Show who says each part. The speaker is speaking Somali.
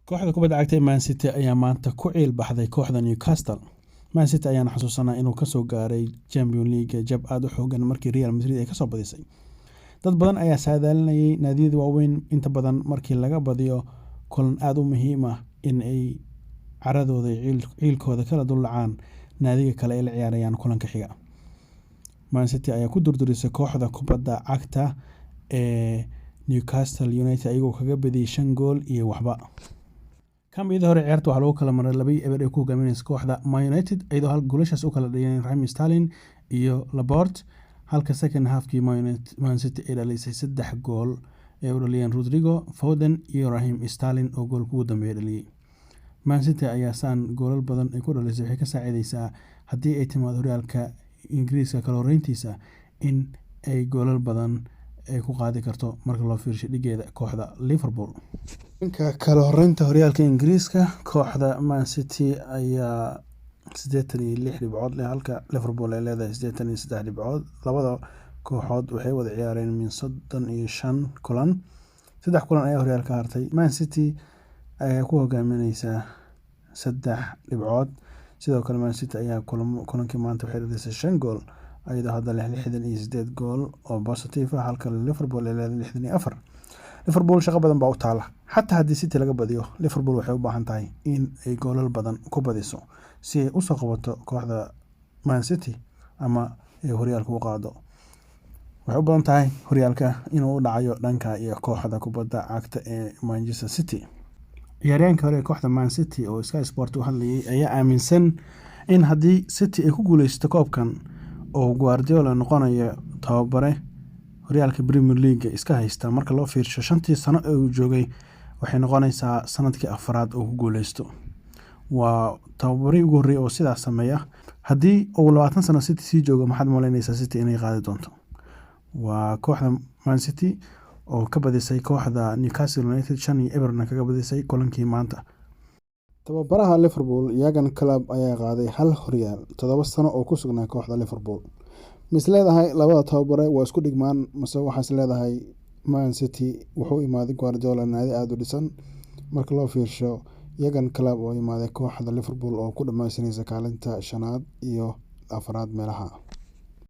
Speaker 1: kooxda kubadda cagta Man City ayaa maanta ku ciil baxday kooxda Newcastle. Man City ayaana xasuusanaa inuu kasoo gaaray Champions League jab aad u xoogan markii Real Madrid ay kasoo badisay. dad badan ayaa saadaalinayay naadiyada waaweyn inta badan markii laga badiyo kulan aad u muhiim ah in ay caradooda ciilkooda kala dulacaan naadiga kale ee la ciyaarayaan kulanka xiga. Man City ayaa ku durdurisay kooxda kubadda cagta ee Newcastle United ayagoo kaga badiyay 5 gool iyo waxba. kamida hore ciyaarta waxa lagu kala maray 2-0 ay ku hogaaminaysa kooxda Man United iyadoo hal goolashaas u kala dhigeen Raheem Sterling iyo Laporte, halka second halfkii Man City ay dhalisay 3 gool ee u dhaliyeen Rodrigo, Foden iyo Raheem Sterling oo goolka ugu dambeeyay dhaliyay. Man City ayaa saan goolal badan ay ku dhalisay waxay ka saacidaysaa haddii ay timaado horyaalka Ingiriiska kala horeyntiisa in ay goolal badan ay ku qaadi karto marka loo fiirsho dhigeeda kooxda Liverpool. Inka kala horeynta horyaalka Ingiriiska kooxda Man City ayaa 86 dhibcood leh halka Liverpool ay leedahay 83 dhibcood. labada kooxood waxay wada ciyaareen min 35 kulan. 3 kulan ayaa horyaalka hartay. Man City ayaa ku hogaaminaysa 3 dhibcood. sidoo kale Man City ayaa kulankii maanta waxay dhalisay 5 gool ayadoo hadda leh 68 gool oo positive ah halka Liverpool ay leedahay 64. Liverpool shaqo badan baa u taala. Xataa haddii City laga badiyo, Liverpool waxay u baahan tahay in ay goolal badan ku badiso si ay u soo qabato kooxda Man City ama ay horyaalka u qaado. Waxay u badan tahay horyaalka inuu u dhacayo dhanka iyo kooxda kubadda cagta ee Manchester City. ciyaaryahanka hore kooxda Man City oo Sky Sport u hadlayay ayaa aaminsan in haddii City ay ku guuleysto koobkan oo Guardiola noqonayo tababare horyaalka Premier League iska haysta marka loo fiirsho 5 sano ee uu joogay waxay noqonaysaa sanadkii afraad oo ku guuleysto. waa tababare ugu horeeyay oo sidaas sameeya. haddii uu 20 sano City sii joogo maxaad malaynaysaa City inay qaadi doonto? waa kooxda Man City oo ka badisay kooxda Newcastle United 5-0 kaga badisay kulankii maanta. tababaraha Liverpool Jurgen Klopp ayaa qaaday hal horyaal 7 sano oo ku sugnaa kooxda Liverpool. misleedahay labada tababare waa isku dhigmaan mase waxaas leedahay Man City wuxuu imaaday Guardiola naadi aad u dhisan marka loo fiirsho Jurgen Klopp oo imaaday kooxda Liverpool oo ku dhammaysanaysa kaalinta 5aad iyo 4aad meelaha.